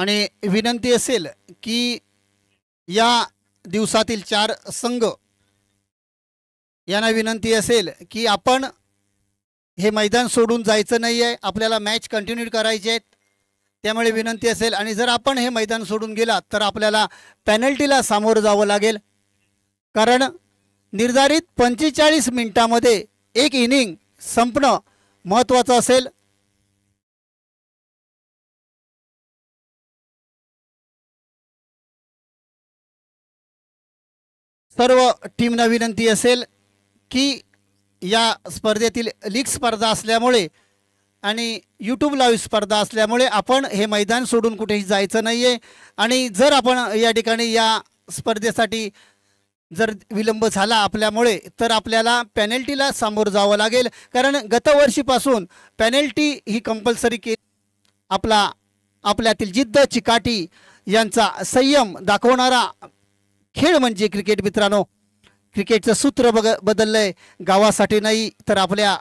आणि विनंती असेल की या दिवसातील 4 संघ यांना विनंती असेल की आपण हे मैदान सोडून जायचं नाही आहे, आपल्याला मॅच कंटिन्यू करायचे आहेत. त्यामुळे विनंती असेल आणि जर आपण हे मैदान सोडून गेला तर आपल्याला पेनल्टीला सामोरं जावं लागेल, कारण निर्धारित 45 मिनिटांमध्ये एक इनिंग संपणं महत्त्वाचं असेल. सर्व टीमना विनंती असेल की या स्पर्धेतील लीग स्पर्धा असल्यामुळे आणि यूट्यूब लाईव्ह स्पर्धा असल्यामुळे आपण हे मैदान सोडून कुठेही जायचं नाही आहे. आणि जर आपण या ठिकाणी या स्पर्धेसाठी जर विलंब झाला आपल्यामुळे तर आपल्याला पेनल्टीला सामोरं जावं लागेल, कारण गतवर्षीपासून पेनल्टी ही कंपल्सरी केली. आपल्यातील जिद्द चिकाटी यांचा संयम दाखवणारा खेळ म्हणजे क्रिकेट. मित्रांनो, क्रिकेटचं सूत्र बदललंय. गावासाठी नाही तर आपल्या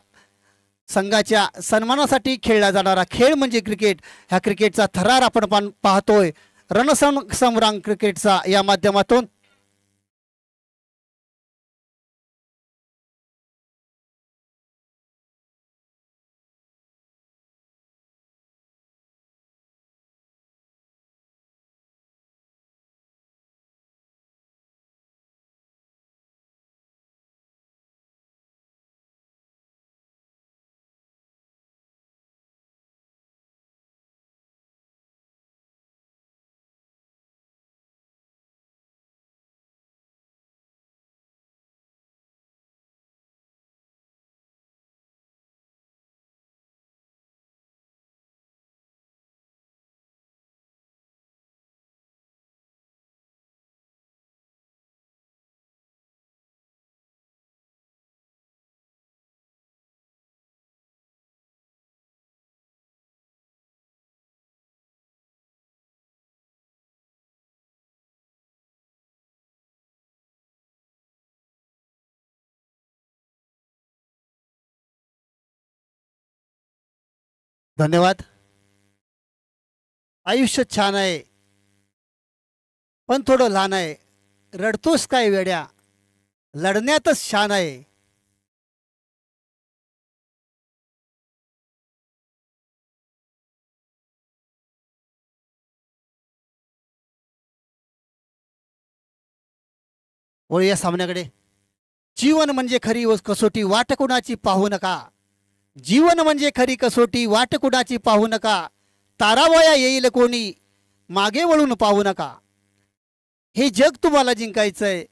संघाच्या सन्मानासाठी खेळला जाणारा खेळ म्हणजे क्रिकेट. ह्या क्रिकेटचा थरार आपण पाहतोय रणसंग्राम क्रिकेटचा या माध्यमातून. धन्यवाद. आयुष्य छान आहे पण थोडं लहान आहे. रडतोस काय वेड्या, लढण्यातच छान आहे. वळूया सामन्याकडे. जीवन म्हणजे खरी कसोटी, वाट कुणाची पाहू नका. जीवन म्हणजे खरी कसोटी, वाट कुणाची पाहू नका. तारावया येईल कोणी, मागे वळून पाहू नका. हे जग तुम्हाला जिंकायचंय,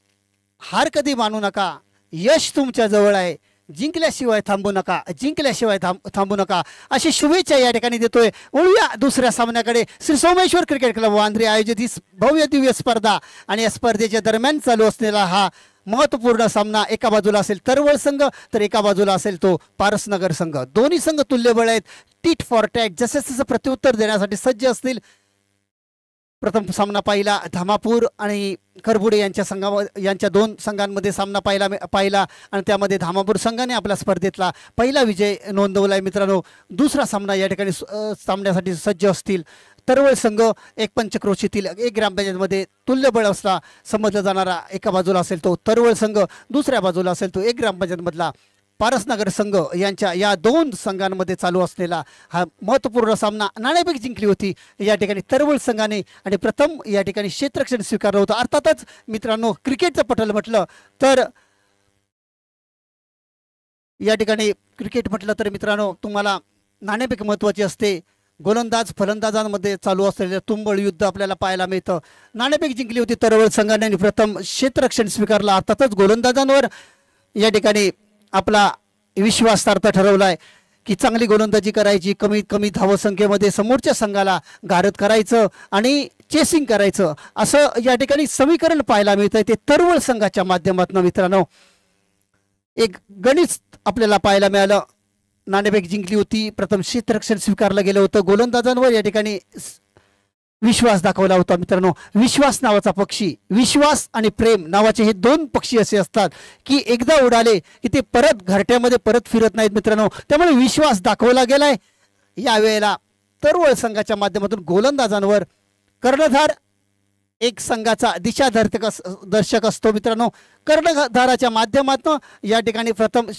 हार कधी मानू नका. यश तुमच्या जवळ आहे, जिंकल्याशिवाय थांबू नका, जिंकल्याशिवाय थांबू नका, अशी शुभेच्छा या ठिकाणी देतोय. वळूया दुसऱ्या सामन्याकडे. श्री सोमेश्वर क्रिकेट क्लब वांद्रे आयोजित ही भव्य दिव्य स्पर्धा आणि या स्पर्धेच्या दरम्यान चालू असलेला हा महत्त्वपूर्ण सामना. एका बाजूला असेल तरवळ संघ तर एका बाजूला असेल तो पारसनगर संघ. दोन्ही संघ तुल्यबळ आहेत, टीट फॉर टॅट, जसे तसं प्रत्युत्तर देण्यासाठी सज्ज असतील. प्रथम सामना पाहिला धामापूर आणि करबुडे यांच्या 2 संघांमध्ये सामना पाहिला आणि त्यामध्ये धामापूर संघाने आपल्या स्पर्धेतला पहिला विजय नोंदवलाय. मित्रांनो, दुसरा सामना या ठिकाणी सामन्यासाठी सज्ज असतील तरवळ संघ. एक पंचक्रोशीतील एक ग्रामपंचायतमध्ये तुल्यबळ असला समजला जाणारा एका बाजूला असेल तो तरवळ संघ, दुसऱ्या बाजूला असेल तो एक ग्रामपंचायतमधला पारसनगर संघ. यांच्या या 2 संघांमध्ये चालू असलेला हा महत्त्वपूर्ण सामना नाणेफेक जिंकली होती या ठिकाणी तरवळ संघाने आणि प्रथम या ठिकाणी क्षेत्ररक्षण स्वीकारलं होतं. अर्थातच मित्रांनो, क्रिकेटचं पटल म्हटलं तर या ठिकाणी क्रिकेट म्हटलं तर मित्रांनो तुम्हाला नाणेफेक महत्त्वाची असते. गोलंदाज फलंदाजांमध्ये चालू असलेलं तुंबळ युद्ध आपल्याला पाहायला मिळतं. नाणेफेक जिंकली होती तरवळ संघाने आणि प्रथम क्षेत्ररक्षण स्वीकारलं. अर्थातच गोलंदाजांवर या ठिकाणी आपला विश्वास सार्थ ठरवलाय की चांगली गोलंदाजी करायची, कमीत कमी धावसंख्येमध्ये समोरच्या संघाला गारद करायचं आणि चेसिंग करायचं, असं या ठिकाणी समीकरण पाहायला मिळतंय. ते तरवळ संघाच्या माध्यमातून मित्रांनो एक गणित आपल्याला पाहायला मिळालं. नाणेफेक जिंकली होती, प्रथम क्षेत्ररक्षण स्वीकारलं गेलं होतं. गोलंदाजांवर या ठिकाणी विश्वास दाखवला होता. मित्रांनो, विश्वास नावाचा पक्षी, विश्वास आणि प्रेम नावाचे हे 2 पक्षी असे असतात की एकदा उडाले की ते परत घरट्यामध्ये परत फिरत नाहीत मित्रांनो. त्यामुळे विश्वास दाखवला गेलाय यावेळेला तरवळ संघाच्या माध्यमातून गोलंदाजांवर. कर्णधार एक संघाचा दर्शक असतो मित्रांनो. कर्णधाराच्या माध्यमातून या ठिकाणी प्रथम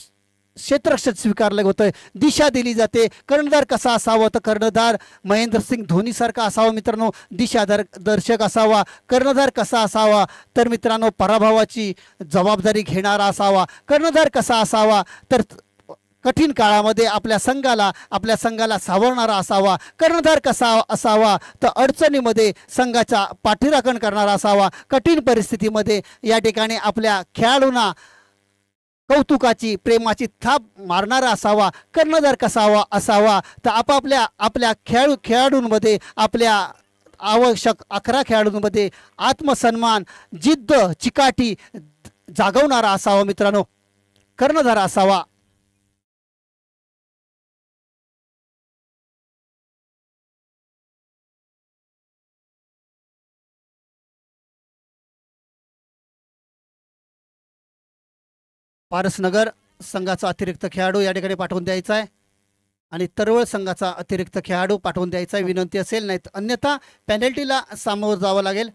क्षेत्ररक्षक स्वीकारलं होतं, दिशा दिली जाते. कर्णधार कसा असावा तर कर्णधार महेंद्रसिंग धोनी सारखा असावा मित्रांनो, दिशा दर्शक असावा. कर्णधार कसा असावा तर मित्रांनो पराभवाची जबाबदारी घेणारा असावा. कर्णधार कसा असावा तर कठीण काळामध्ये आपल्या संघाला सावरणारा असावा. कर्णधार कसा असावा तर अडचणीमध्ये संघाचा पाठीराखण करणारा असावा. कठीण परिस्थितीमध्ये या ठिकाणी आपल्या खेळाडूंना कौतुकाची प्रेमाची थाप मारणारा असावा. कर्णधार कसा असावा तर आपल्या खेळाडूंमध्ये आपल्या आवश्यक 11 खेळाडूंमध्ये आत्मसन्मान, जिद्द, चिकाटी जागवणारा असावा मित्रांनो, कर्णधार असावा. पारसनगर संघाचा अतिरिक्त खेळाडू या ठिकाणी पाठवून द्यायचा आहे आणि तरवळ संघाचा अतिरिक्त खेळाडू पाठवून द्यायचा आहे, विनंती असेल, नाही अन्यथा पेनल्टीला सामोरं जावं लागेल.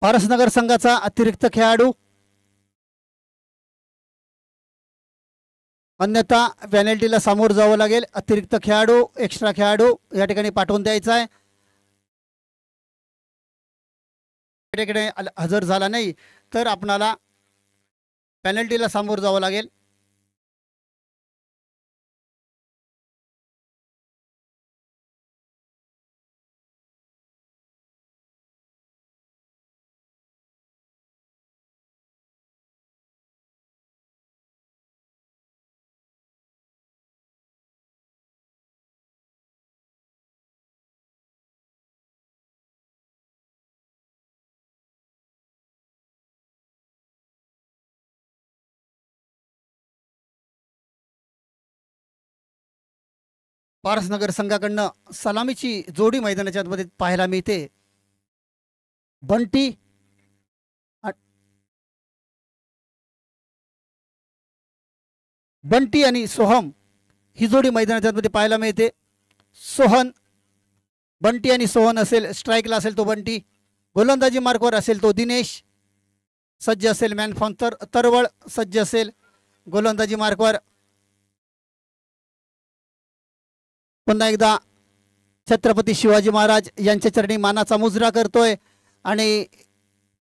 पारसनगर संघाचा अतिरिक्त खेळाडू, अन्यथा पेनल्टीला सामोरं जावं लागेल. अतिरिक्त खेळाडू, एक्स्ट्रा खेळाडू या ठिकाणी पाठवून द्यायचा आहे. हजर झाला नाही तर आपणाला पेनल्टीला सामोरं जावं लागेल. पारसनगर संघाकडनं सलामीची जोडी मैदानाच्या मध्ये पाहायला मिळते. बंटी आणि सोहम ही जोडी मैदानाच्या मध्ये पाहायला मिळते. बंटी आणि सोहन असेल, स्ट्राईकला असेल तो बंटी, गोलंदाजी मार्कवर असेल तो दिनेश, सज्ज असेल मॅन फॉर्म तरवळ, सज्ज असेल गोलंदाजी मार्कवर. पुन्हा एकदा छत्रपती शिवाजी महाराज यांच्या चरणी मानाचा मुजरा करतोय आणि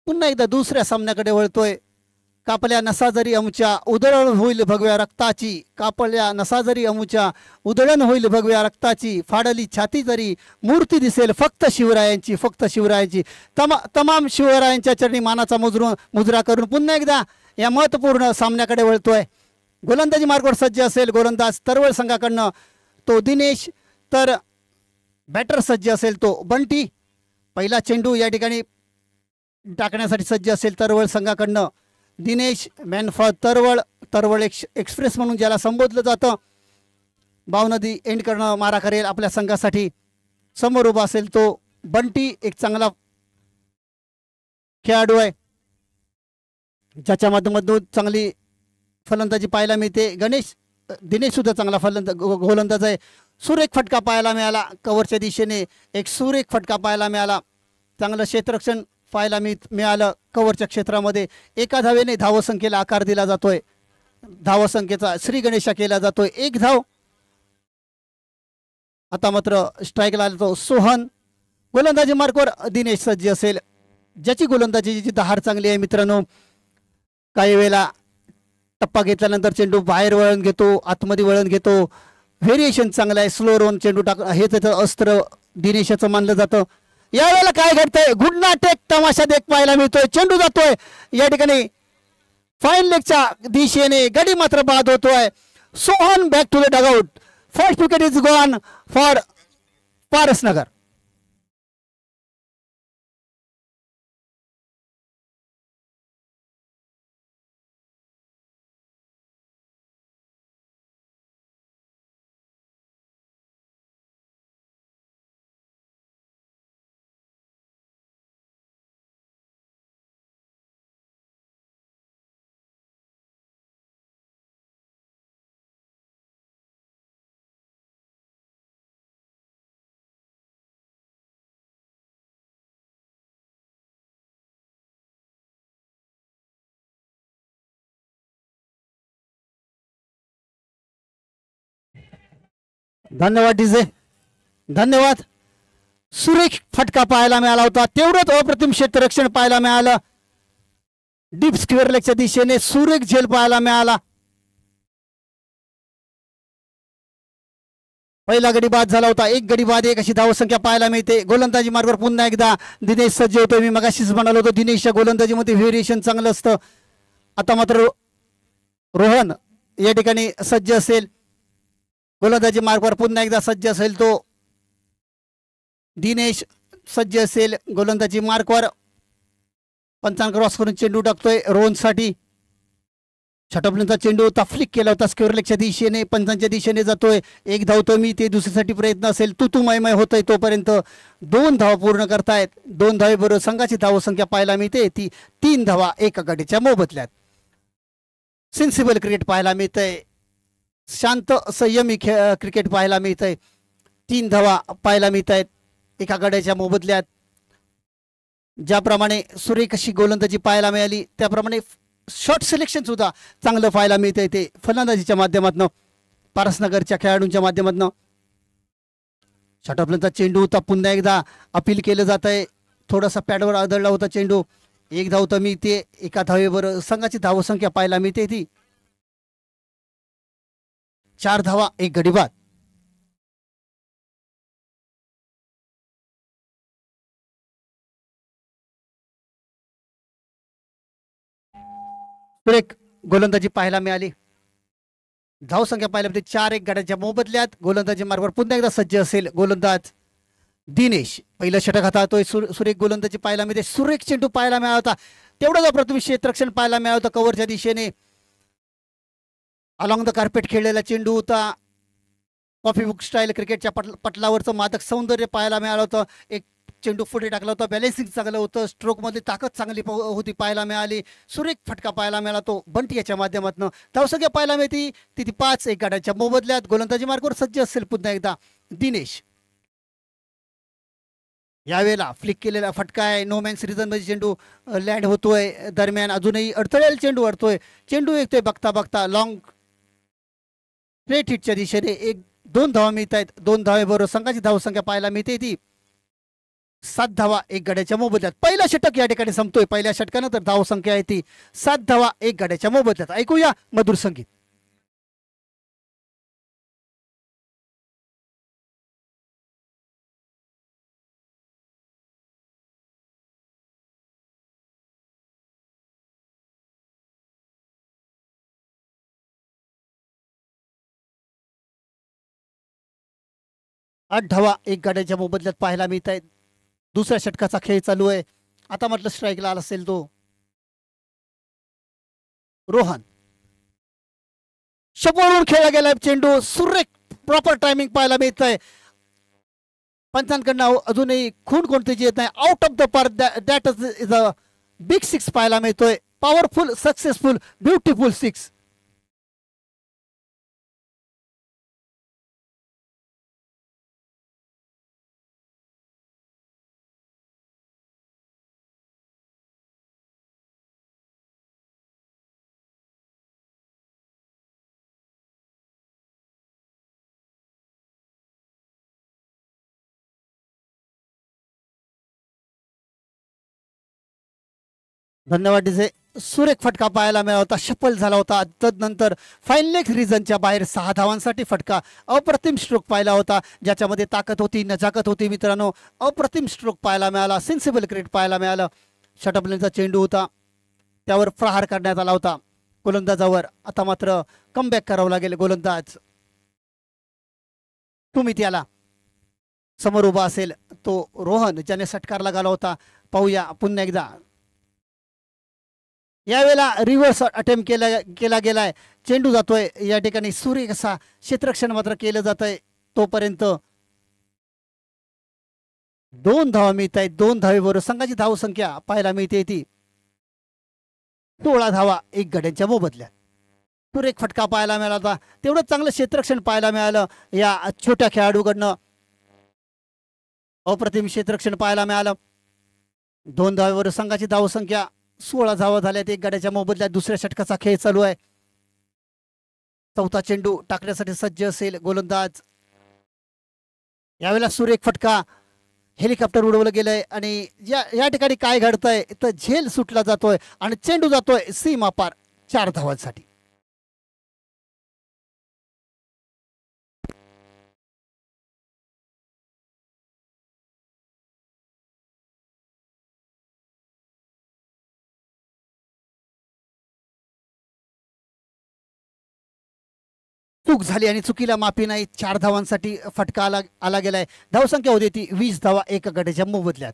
पुन्हा एकदा दुसऱ्या सामन्याकडे वळतोय. कापल्या नसा जरी अमुच्या उधळण होईल भगव्या रक्ताची, कापल्या नसा जरी अमुच्या उधळण होईल भगव्या रक्ताची, फाडली छाती जरी मूर्ती दिसेल फक्त शिवरायांची. तमाम शिवरायांच्या चरणी मानाचा मुजरा करून पुन्हा एकदा या महत्त्वपूर्ण सामन्याकडे वळतोय. गोलंदाजी मार्कवर सज्ज असेल गोलंदाज तरवळ संघाकडनं तो दिनेश, तर बॅटर सज्ज असेल तो बंटी. पहिला चेंडू या ठिकाणी टाकण्यासाठी सज्ज असेल तरवळ संघाकडनं दिनेश, मॅन फॉर तरवळ एक्सप्रेस म्हणून ज्याला संबोधलं जातं. भावनदी एंड करणं मारा करेल आपल्या संघासाठी. समोर उभा असेल तो बंटी, एक चांगला खेळाडू आहे ज्याच्या माध्यमातून चांगली फलंदाजी पाहायला मिळते. दिनेश सुद्धा चांगला गोलंदाज आहे. सुरेख फटका पाहायला मिळाला कव्हरच्या दिशेने, एक सुरेख फटका पाहायला मिळाला. चांगलं क्षेत्ररक्षण पाहायला मिळालं कव्हरच्या क्षेत्रामध्ये. एका धावेने धावसंख्येला आकार दिला जातोय, धावसंख्येचा श्री गणेशा केला जातोय. 1 धाव. आता मात्र स्ट्राईकला आला तो सोहन. गोलंदाजी मार्कवर दिनेश सज्ज असेल, ज्याची गोलंदाजीची धार चांगली आहे मित्रांनो. काही वेळेला टप्पा घेतल्यानंतर चेंडू बाहेर वळण घेतो, आतमध्ये वळण घेतो. व्हेरिएशन चांगलं आहे. स्लो रन चेंडू हे त्याचं अस्त्र दिनेशाचं मानलं जातं. यावेळेला काय घडतंय, गुडनाटेक तमाशा देख पाहायला मिळतोय. चेंडू जातोय या ठिकाणी फाईन लेगच्या दिशेने, गडी मात्र बाद होतोय. Sohan back to the dugout. First wicket is gone for Parasnagar. धन्यवाद डीजे, धन्यवाद. सुरेख फटका पाहायला मिळाला होता. तेवढंच अप्रतिम क्षेत्ररक्षण पाहायला मिळालं. डीप स्क्वेअर लेगच्या दिशेने सुरेख झेल पाहायला मिळाला. पहिला गडी बाद झाला होता. एक गडी बाद, एक अशी धावसंख्या पाहायला मिळते. गोलंदाजी मार्गावर पुन्हा एकदा दिनेश सज्ज होतोय. मी मगाशीच म्हणालो होतो दिनेशच्या गोलंदाजीमध्ये व्हेरिएशन चांगलं असतं. आता मात्र रोहन या ठिकाणी सज्ज असेल. गोलंदाजी मार्गावर पुन्हा एकदा सज्ज असेल तो दिनेश सज्ज असेल गोलंदाजी मार्कवर. पंचांना क्रॉस करून चेंडू टाकतोय रोहनसाठी. छटपलेंचा चेंडू होता, फ्लिक केला होता स्क्वेअर लेगच्या दिशेने, पंचांच्या दिशेने जातोय. एक धावतो मी, ते दुसरीसाठी प्रयत्न असेल. तू मयमय होतोय तोपर्यंत 2 धावा पूर्ण करतायत. 2 धावेबरोबर संघाची धावसंख्या पाहायला मिळते ती 3 धावा एका गडीच्या मोबदल्यात. सेन्सिबल क्रिकेट पाहायला मिळतंय. शांत संयमी क्रिकेट पाहायला मिळतंय. 3 धावा पाहायला मिळत आहेत एका गड्याच्या मोबदल्यात. ज्याप्रमाणे सुरेख अशी गोलंदाजी पाहायला मिळाली त्याप्रमाणे शॉट सिलेक्शन सुद्धा चांगलं पाहायला मिळतंय ते फलंदाजीच्या माध्यमातून, पारसनगरच्या खेळाडूंच्या माध्यमातून. शॉटअपनंतर चेंडू होता, पुन्हा एकदा अपील केलं जात आहे. थोडासा पॅडवर आदळला होता चेंडू. एक धाव तर मी ते एका धावेवर संघाची धावसंख्या पाहायला मिळते ती 4 धावा, एक गडी बाद. सुरेख गोलंदाजी पाहायला मिळाली. धावसंख्या पाहायला मिळते 4-1 गड्याच्या मोबदल्यात. गोलंदाजी मार्गावर पुन्हा एकदा सज्ज असेल गोलंदाज दिनेश. पहिलं षटक हाताळतोय. सुरेख गोलंदाजी पाहायला मिळते. सुरेख चेंडू पाहायला मिळाला होता. तेवढंच अप्रतिम क्षेत्ररक्षण पाहायला मिळालं होतं कव्हरच्या दिशेने. अलॉंग द कार्पेट खेळलेला चेंडू होता. कॉफी बुक स्टाईल क्रिकेटच्या पटलावरचं मादक सौंदर्य पाहायला मिळालं होतं. एक चेंडू पुढे टाकला होता. बॅलेन्सिंग चांगलं होतं. स्ट्रोकमध्ये ताकद चांगली होती पाहायला मिळाली. सुरेख फटका पाहायला मिळाला तो बंटी याच्या माध्यमातून. धावसंख्या पाहायला मिळते ती 5-1 गड्याच्या मोबदल्यात. गोलंदाजी मार्गावर सज्ज असेल पुन्हा एकदा दिनेश. यावेळेला फ्लिक केलेला फटका आहे. नो मॅन्स रिझन मध्ये चेंडू लँड होतोय. दरम्यान अजूनही अडथळ्याला चेंडू अडतोय. चेंडू येतोय बघता बघता लॉंग स्ट्रेट हिटच्या दिशेने 1-2 धावा मिळत आहेत. 2 धावेबरोबर संघाची धावसंख्या पाहायला मिळते ती 7 धावा, 1 गड्याच्या मोबदल्यात. पहिला षटक या ठिकाणी संपतोय. पहिल्या षटकानंतर धावसंख्या आहे ती 7 धावा, 1 गड्याच्या मोबदल्यात. ऐकूया मधुर संगीत. आठ धावा, 1 गड्याच्या मोबदल्यात पाहायला मिळत आहेत. दुसऱ्या षटकाचा खेळ चालू आहे. आता म्हटलं स्ट्राईकला आला असेल तो रोहन. शपवरून खेळला गेलाय चेंडू. सुरेख प्रॉपर टायमिंग पाहायला मिळत आहे. पंचांकडनं अजूनही खून कोणतीची येत नाही. Out of the park that is a big 6 पाहायला मिळतोय. Powerful, successful, beautiful 6. धन्यवाद डीजे. सुरेख फटका पाहायला मिळाला होता. शफल झाला होता. तदनंतर फाईनलेग रिजनच्या बाहेर 6 धावांसाठी फटका. अप्रतिम स्ट्रोक पाहिला होता ज्याच्यामध्ये ताकद होती, नजाकत होती मित्रांनो. अप्रतिम स्ट्रोक पाहायला मिळाला. सेन्सिबल क्रिकेट पाहायला मिळालं. शटअपलेनचा चेंडू होता, त्यावर प्रहार करण्यात आला होता गोलंदाजावर. आता मात्र कमबॅक करावं लागेल. गोलंदाज तुम्ही त्याला समोर उभा असेल तो रोहन ज्याने षटकार लगावला होता. पाहूया पुन्हा एकदा. यावेळेला रिव्हर्स अटेम्प्ट केला गेलाय. चेंडू जातोय या ठिकाणी. सूर्य कसा क्षेत्ररक्षण मात्र केलं जात आहे. तोपर्यंत 2 धावा मिळत आहेत. 2 धावेबरोबर संघाची धावसंख्या पाहायला मिळते ती 16 धावा, 1 गड्यांच्या मोबदल्यात. सुरेख फटका पाहायला मिळाला होता. तेवढं चांगलं क्षेत्ररक्षण पाहायला मिळालं या छोट्या खेळाडूकडनं. अप्रतिम क्षेत्ररक्षण पाहायला मिळालं. 2 धावेबरोबर संघाची धावसंख्या 16 धावा झाल्यात, 1 गड्याच्या मोबदल्यात. दुसऱ्या षटकाचा खेळ चालू आहे. चौथा चेंडू टाकण्यासाठी सज्ज असेल गोलंदाज यावेळेला सुरेख फटका, हेलिकॉप्टर उडवलं गेलंय आणि या ठिकाणी काय घडतंय तर झेल सुटला जातोय आणि चेंडू जातोय सीमा पार 4 धावांसाठी. चूक झाली आणि चुकीला माफी नाही. 4 धावांसाठी फटका आला आला गेलाय. धावसंख्या होती ती 20 धावा एका गटाच्या मोबदल्यात.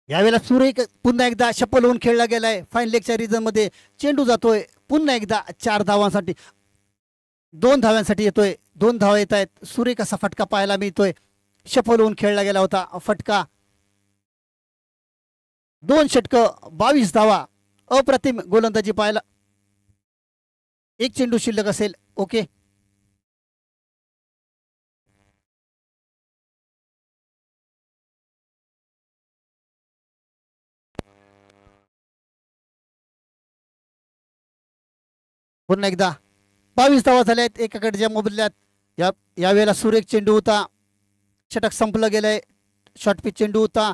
यावेळेला सुरेख पुन्हा एकदा शपल होऊन खेळला गेलाय. फाईन लेगच्या रिझन मध्ये चेंडू जातोय पुन्हा एकदा 4 धावांसाठी, 2 धाव्यांसाठी येतोय. 2 धावा येत आहेत. सुरेख असा फटका पाहायला मिळतोय. शफल होऊन खेळला गेला होता फटका. 2 षटकं 22 धावा. अप्रतिम गोलंदाजी पाहायला. एक चेंडू शिल्लक असेल. ओके. पुन्हा एकदा 22 धावा झाल्या आहेत एका गटाच्या मोबदल्यात. यावेळेला सुरेख चेंडू होता. षटक संपलं गेलंय. शॉर्ट पिच चेंडू होता.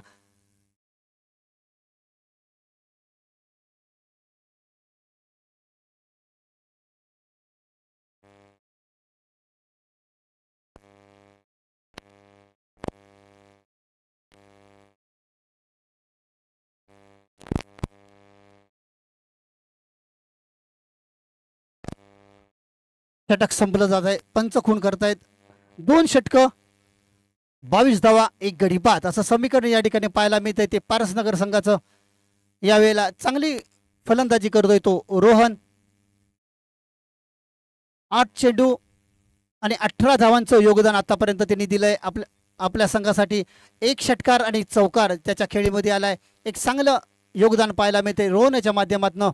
षटक संपलं जात आहे. पंच खून करतायत. 2 षटकं 22 धावा एक गडी बाद असं समीकरण या ठिकाणी पाहायला मिळतंय. ते पारसनगर संघाचं यावेळेला चांगली फलंदाजी करतोय तो रोहन. 8 चेंडू आणि 18 धावांचं योगदान आतापर्यंत त्यांनी दिलंय आपल्या संघासाठी. 1 षटकार आणि चौकार त्याच्या खेळीमध्ये आलाय. एक चांगलं योगदान पाहायला मिळते रोहनच्या माध्यमातून.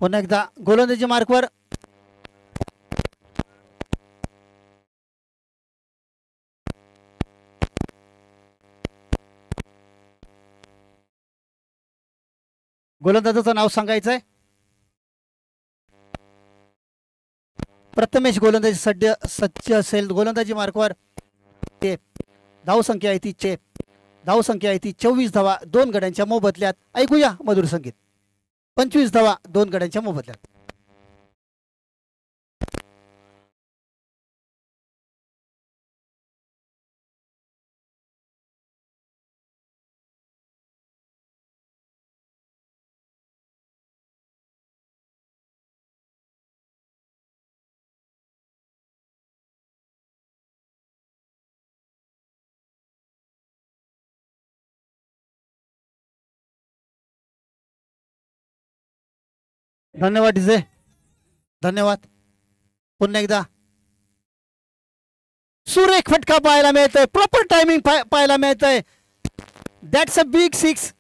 पुन्हा एकदा गोलंदाजी मार्कवर. गोलंदाजाचं नाव सांगायचंय. प्रथमेश गोलंदाजी सज्ज असेल. गोलंदाजी मार्कवर ते धावसंख्या आहे ती धावसंख्या आहे ती 24 धावा 2 गड्यांच्या मोबदल्यात. ऐकूया मधुर संगीत. 25 धावा 2 गड्यांच्या मोबदल्यात. धन्यवाद डीजे. धन्यवाद. पुन्हा एकदा सुरेख फटका पाहायला मिळतोय. प्रॉपर टायमिंग पाहायला मिळतंय. That's a big 6.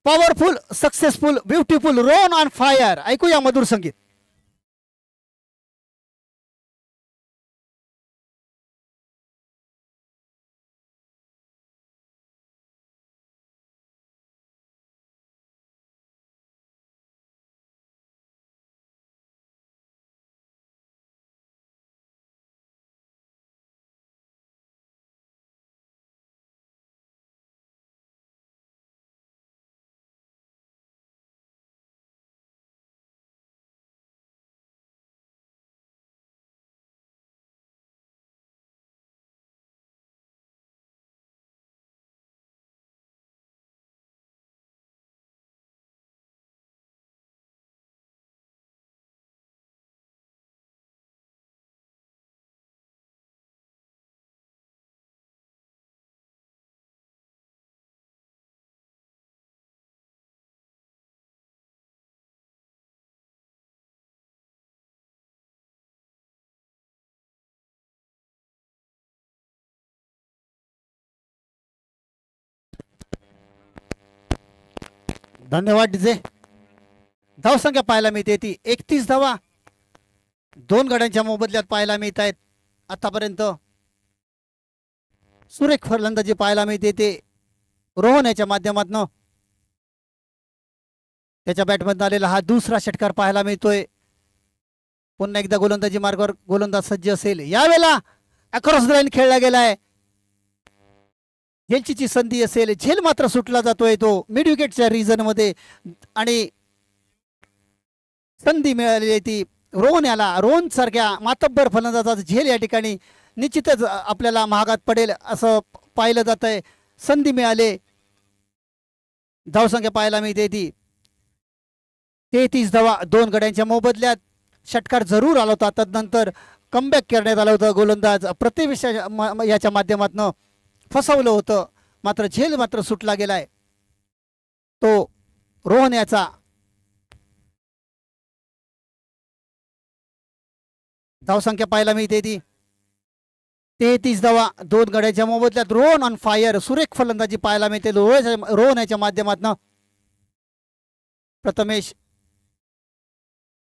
Powerful, successful, beautiful, run on fire. ऐकूया मधुर संगीत. धन्यवाद डीजे. धावसंख्या पाहायला मिळते ती 31 धावा दोन गड्यांच्या मोबदल्यात पाहायला मिळत आहेत आतापर्यंत. सुरेख फलंदाजी पाहायला मिळते ते रोहन याच्या माध्यमातून. त्याच्या बॅटमधून आलेला हा दुसरा षटकार पाहायला मिळतोय. पुन्हा एकदा गोलंदाजी मार्गावर गोलंदाज सज्ज असेल. यावेळेला अक्रॉस द लाईन खेळला गेलाय. झेलची संधी असेल. झेल मात्र सुटला जातोय तो मिड विकेटच्या रिजन मध्ये आणि संधी मिळालेली आहे ती रोहन याला. रोहन सारख्या मातब्बर फलंदाजाचा झेल या ठिकाणी निश्चितच आपल्याला महागात पडेल असं पाहिलं जात आहे. संधी मिळाले. धावसंख्या पाहायला मिळते ती 33 धावा दोन गड्यांच्या मोबदल्यात. षटकार जरूर आला होता. तदनंतर कमबॅक करण्यात आलं होतं. गोलंदाज प्रतिवेश याच्या माध्यमातून फसवलं होतं. मात्र झेल मात्र सुटला गेलाय तो रोहन याचा. धावसंख्या पाहायला मिळते ती 33 धावा दोन गड्याच्या मोबदल्यात. Rohan on fire. सुरेख फलंदाजी पाहायला मिळते रोहन याच्या माध्यमातून. प्रथमेश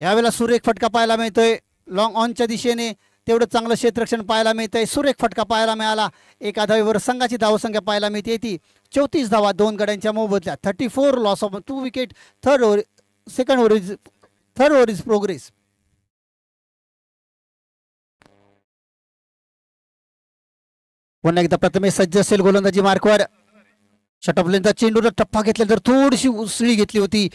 यावेळेला सुरेख फटका पाहायला मिळतोय लॉंग ऑनच्या दिशेने. तेवढं चांगलं क्षेत्ररक्षण पाहायला मिळतंय. सुरेख फटका पाहायला मिळाला. एका धावेवर संघाची धावसंख्या पाहायला मिळते ती 34 धावा दोन गड्यांच्या मोबदल्यात. 34 loss of 2 wicket. Second over is progress. पुन्हा एकदा प्रथमेश सज्ज असेल गोलंदाजी मार्कवर. षटपलेंचा चेंडूला टप्पा घेतल्यानंतर थोडीशी उसळी घेतली होती.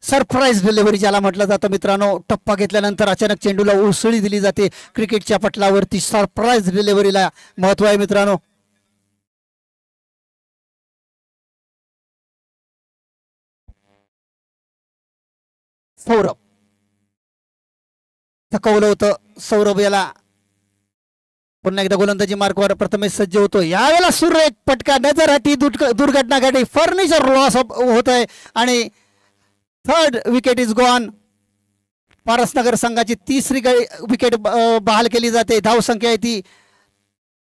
सरप्राईज डिलिव्हरी ज्याला म्हटलं जातं मित्रांनो. टप्पा घेतल्यानंतर अचानक चेंडूला उसळी दिली जाते. क्रिकेटच्या पटलावरती सरप्राईज डिलिव्हरीला महत्व आहे मित्रांनो. सौरभ थकवलं होतं. सौरभ याला पुन्हा एकदा गोलंदाजी मार्कवर प्रथमेश सज्ज होतो. यावेळेला सुरेख पटका. नजरहाटी दुर्घटना घडली. फर्निचर लॉस होत आहे आणि third wicket is gone. Parasnagar संघाची तिसरी विकेट बहाल केली जाते. धावसंख्या आहे ती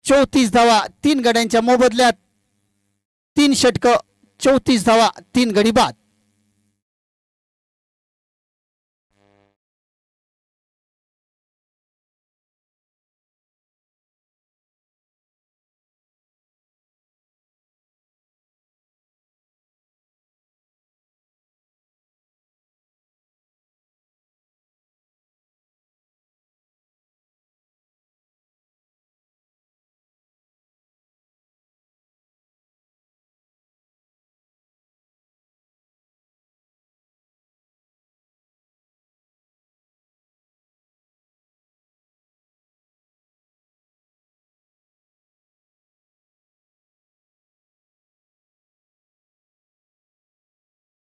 34 धावा तीन गड्यांच्या मोबदल्यात. 3 षटक 34 धावा 3 गडी बाद.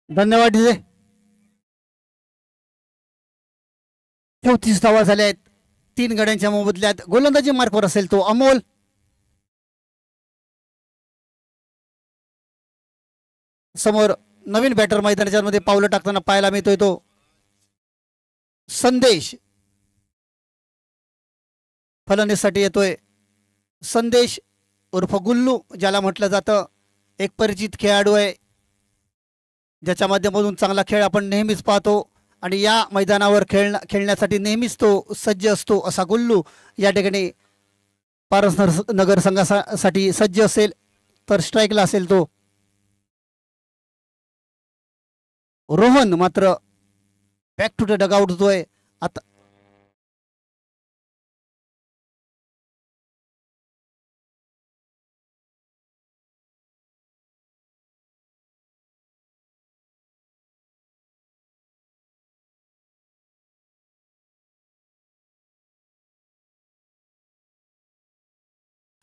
धन्यवाद डीजे. 34 धावा झाल्या आहेत 3 गड्यांच्या मोबदल्यात. गोलंदाजी मार्कवर असेल तो अमोल. समोर नवीन बॅटर मैदानाच्या मध्ये पावलं टाकताना पाहायला मिळतोय तो संदेश. फलंदाजीसाठी येतोय संदेश उर्फ गुल्लू ज्याला म्हटलं जातं. एक परिचित खेळाडू आहे ज्याच्या माध्यमातून चांगला खेळ आपण नेहमीच पाहतो आणि या मैदानावर खेळण्यासाठी नेहमीच तो सज्ज असतो असा गुल्लू या ठिकाणी पारसनगर संघासाठी सज्ज असेल तर स्ट्राईकला असेल तो. रोहन मात्र बॅक टू द डगआउट होतोय आता.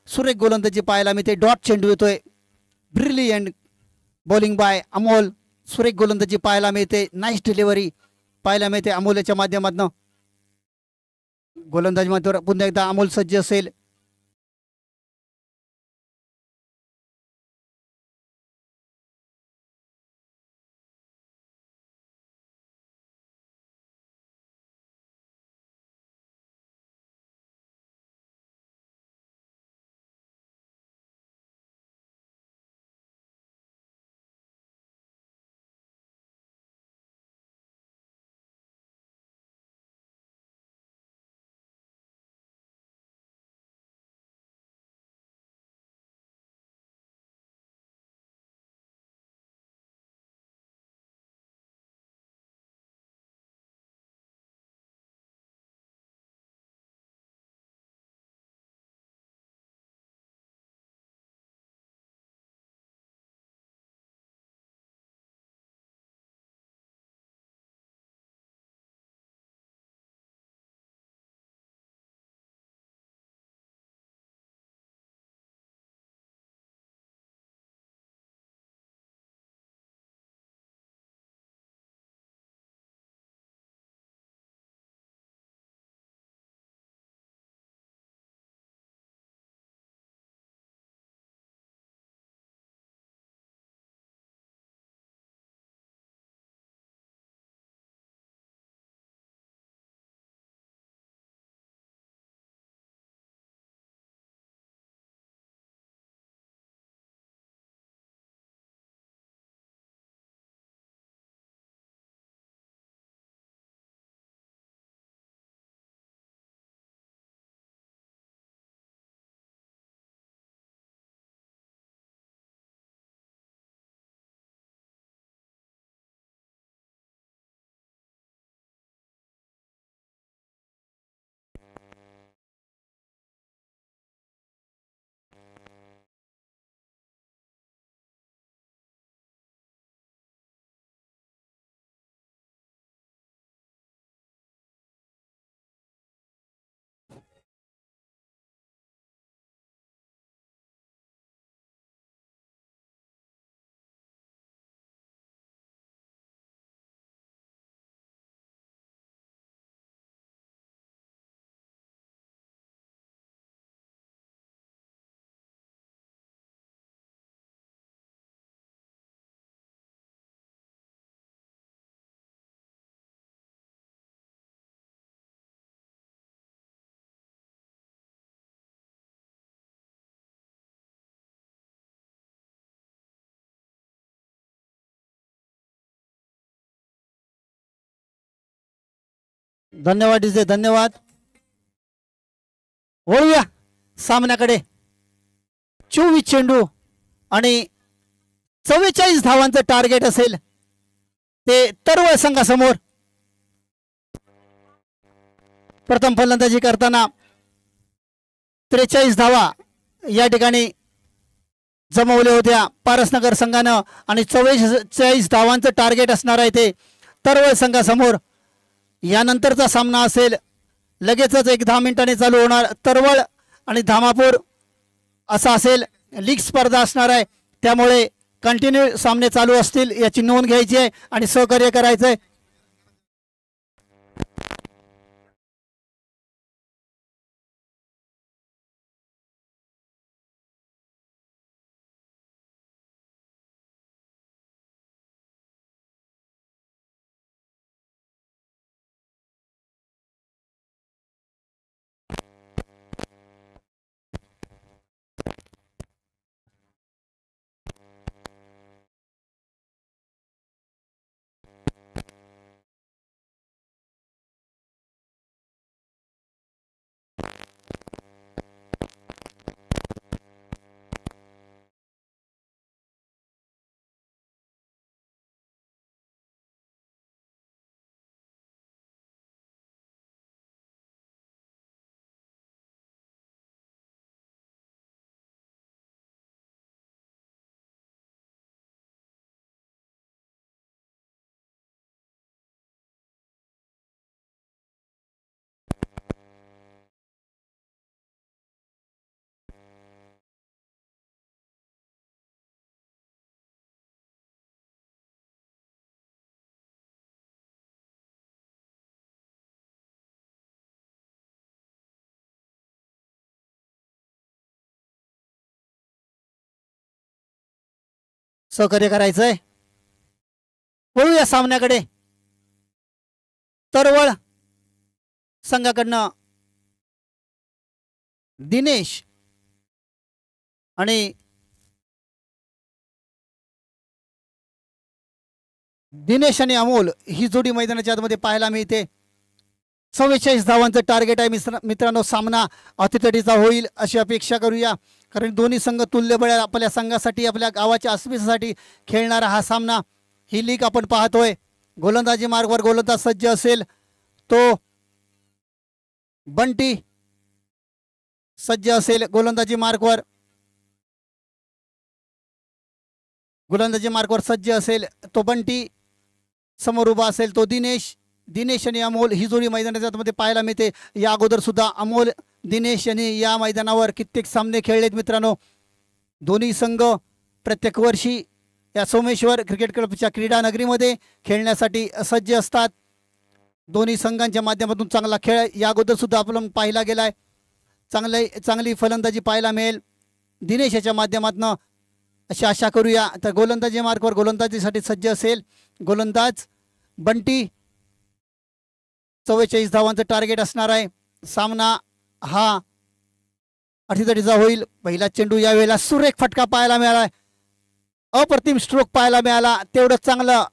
सुरेख गोलंदाजी पाहायला मिळते. डॉट चेंडू येतोय. Brilliant bowling bye Amol. सुरेख गोलंदाजी पाहायला मिळते. नाईस डिलिव्हरी पाहायला मिळते अमोलच्या माध्यमातून. गोलंदाजी माध्यमावर पुन्हा एकदा अमोल सज्ज असेल. धन्यवाद डीजे, धन्यवाद. वळूया सामन्याकडे. 24 चेंडू आणि 44 धावांचं टार्गेट असेल ते तरवळ संघासमोर. प्रथम फलंदाजी करताना 43 धावा या ठिकाणी जमवल्या होत्या पारसनगर संघानं आणि 44 धावांचं टार्गेट असणार आहे ते तरवळ संघासमोर. यानंतरचा सामना असेल लगेचच 10 मिनिटांनी चालू होणार. तरवळ आणि धामापूर असा असेल. लीग स्पर्धा असणार आहे त्यामुळे कंटिन्यू सामने चालू असतील याची नोंद घ्यायची आहे आणि सहकार्य करायचं आहे. सहकार्य करायचंय. वळूया सामन्याकडे. तरवळ संघाकडनं दिनेश आणि अमोल ही जोडी मैदानाच्या आतमध्ये पाहायला मिळते. 44 धावांचं टार्गेट आहे मित्रांनो. सामना अतितटीचा होईल अशी अपेक्षा करूया कारण दोन्ही संघ तुल्यबळ आपल्या संघासाठी आपल्या गावाच्या अस्मितेसाठी खेळणारा हा सामना. ही लीग आपण पाहतोय. गोलंदाजी मार्गवर गोलंदाज सज्ज असेल तो बंटी सज्ज असेल. गोलंदाजी मार्कवर सज्ज असेल तो बंटी. समोर उभा असेल तो दिनेश आणि अमोल ही जोडी मैदानाच्या मध्ये पाहायला मिळते. या अगोदर सुद्धा अमोल दिनेश यांनी या मैदानावर कित्येक सामने खेळलेत मित्रांनो. दोन्ही संघ प्रत्येक वर्षी या सोमेश्वर क्रिकेट क्लबच्या क्रीडा नगरीमध्ये खेळण्यासाठी सज्ज असतात. दोन्ही संघांच्या माध्यमातून चांगला खेळ या अगोदर सुद्धा आपण पाहिला गेलाय. चांगली फलंदाजी पाहायला मिळेल दिनेश याच्या माध्यमातून अशी आशा करूया. तर गोलंदाजी मार्कवर गोलंदाजीसाठी सज्ज असेल गोलंदाज बंटी. 44 धावांचं टार्गेट असणार आहे. सामना हा अटीतटीचा होईल. पहिला चेंडू यावेळेला सुरेख फटका पाहायला मिळाला. अप्रतिम स्ट्रोक पाहायला मिळाला. तेवढं चांगलं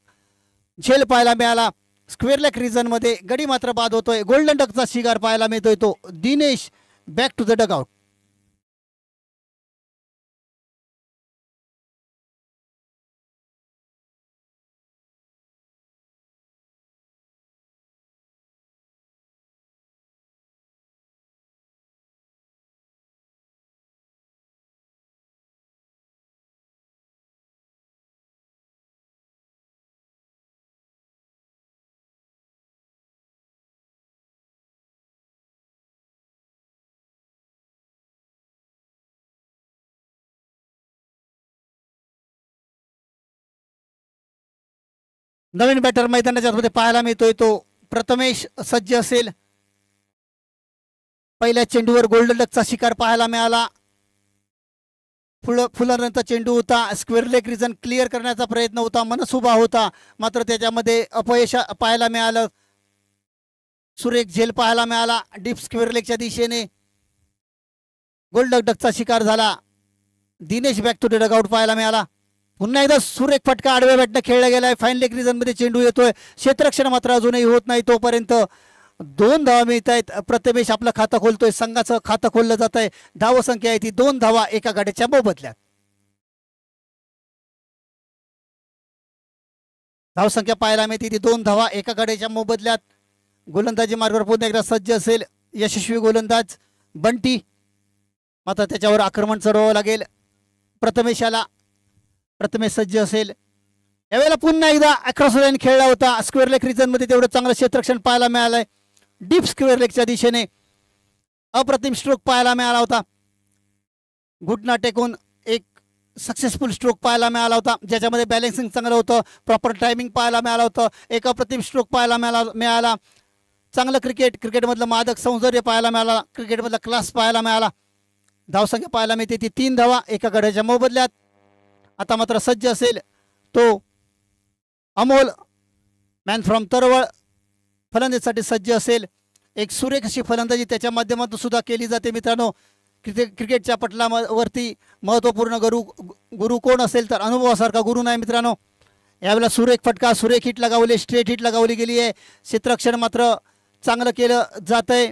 झेल पाहायला मिळाला. स्क्वेअर लेग रिजन मध्ये गडी मात्र बाद होतोय. गोल्डन डकचा शिकार पाहायला मिळतोय तो Dinesh. Back to the dugout. नवीन बॅटर मैदानाच्या मध्ये पाहायला मिळतोय तो प्रथमेश सज्ज असेल. पहिल्या चेंडूवर गोल्डन डकचा शिकार पाहायला मिळाला. फुलरचा चेंडू होता. स्क्वेअर लेग रिजन क्लिअर करण्याचा प्रयत्न होता. मनसुबा होता मात्र त्याच्यामध्ये अपयश पाहायला मिळालं. सुरेख झेल पाहायला मिळाला. डीप स्क्वेअर लेगच्या दिशेने गोल्डन डकचा शिकार झाला. Dinesh back to the dugout पाहायला मिळाला. पुन्हा एकदा सुरेख फटका आडव्या बॅटनं खेळला गेलाय. फाईन लेग रिजन मध्ये चेंडू येतोय. क्षेत्ररक्षण मात्र अजूनही होत नाही. तोपर्यंत 2 धावा मिळत आहेत. प्रथमेश आपलं खातं खोलतोय, संघाचं खातं खोललं जात आहे. धावसंख्या आहे ती 2 धावा एका गाड्याच्या मोबदल्यात. धावसंख्या पाहायला मिळते ती 2 धावा एका गाड्याच्या मोबदल्यात. गोलंदाजी मार्गावर पुन्हा एकदा सज्ज असेल यशस्वी गोलंदाज बंटी. मात्र त्याच्यावर आक्रमण चढवावं लागेल प्रथमेशाला. प्रथमेश सज्ज असेल. यावेळेला पुन्हा एकदा अक्रॉस लाईन खेळला होता. स्क्वेअर लेग रिजन मध्ये तेवढं चांगलं क्षेत्ररक्षण पाहायला मिळालंय. डीप स्क्वेअर लेगच्या दिशेने अप्रतिम स्ट्रोक पाहायला मिळाला होता. घुटना टेकून एक सक्सेसफुल स्ट्रोक पाहायला मिळाला होता, ज्याच्यामध्ये बॅलेन्सिंग चांगलं होतं, प्रॉपर टायमिंग पाहायला मिळालं होतं. एक अप्रतिम स्ट्रोक पाहायला मिळाला. चांगलं क्रिकेटमधलं मादक सौंदर्य पाहायला मिळाला. क्रिकेटमधला क्लास पाहायला मिळाला. धावसंख्या पाहायला मिळते ती 3 धावा एका गड्याच्या मोबदल्यात. आता मात्र सज्ज असेल तो अमोल मॅन फ्रॉम तरवळ. फलंदाजीसाठी सज्ज असेल. एक सुरेख अशी फलंदाजी त्याच्या माध्यमातून सुद्धा केली जाते मित्रांनो. क्रिकेटच्या पटलावरती महत्त्वपूर्ण गुरु कोण असेल तर अनुभवासारखा गुरु नाही मित्रांनो. यावेळेला सुरेख फटका, सुरेख हिट लगावली, स्ट्रेट हिट लगावली गेली आहे. क्षेत्ररक्षण मात्र चांगलं केलं जात आहे.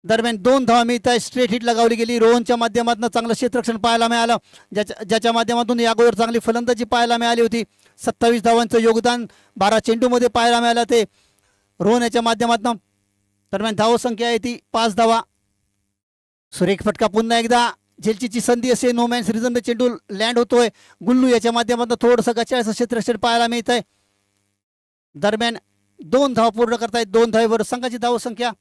दरम्यान 2 धावा मिळत आहे. स्ट्रेट हिट लगावली गेली. रोहनच्या माध्यमातून चांगलं क्षेत्ररक्षण पाहायला मिळालं, ज्याच्या माध्यमातून या अगोदर चांगली फलंदाजी पाहायला मिळाली होती. 27 धावांचं योगदान 12 चेंडूमध्ये पाहायला मिळालं ते रोहन याच्या माध्यमातून. दरम्यान धावसंख्या आहे ती 5 धावा. सुरेख फटका पुन्हा एकदा. झेलचीची संधी असे नो मॅन्स रिझनमध्ये चेंडू लँड होतोय. गुल्लू याच्या माध्यमातून थोडंसं गचाळचं क्षेत्ररक्षण पाहायला मिळत आहे. दरम्यान 2 धावा पूर्ण करतायत. 2 धावेवर संघाची धावसंख्या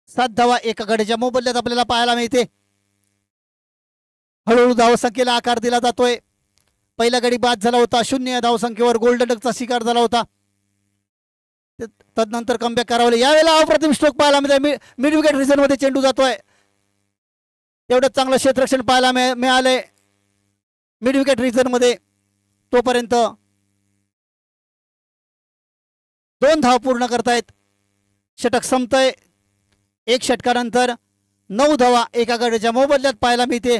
7 धावा एका गड्याच्या मोबदल्यात आपल्याला पाहायला मिळते. हळूहळू धावसंख्येला आकार दिला जातोय. पहिला गडी बाद झाला होता. 0 धावसंख्येवर गोल्डन डकचा शिकार झाला होता. तदनंतर कमबॅक करावं. यावेळेला अप्रतिम स्ट्रोक पाहायला मिळते. मिड विकेट रिजन मध्ये चेंडू जातोय. तेवढं चांगलं क्षेत्ररक्षण पाहायला मिळालंय मिड विकेट रिजन मध्ये. तोपर्यंत 2 धावा पूर्ण करतायत. षटक संपतंय. 1 षटकानंतर 9 धावा एका गड्याच्या मोबदल्यात पाहायला मिळते.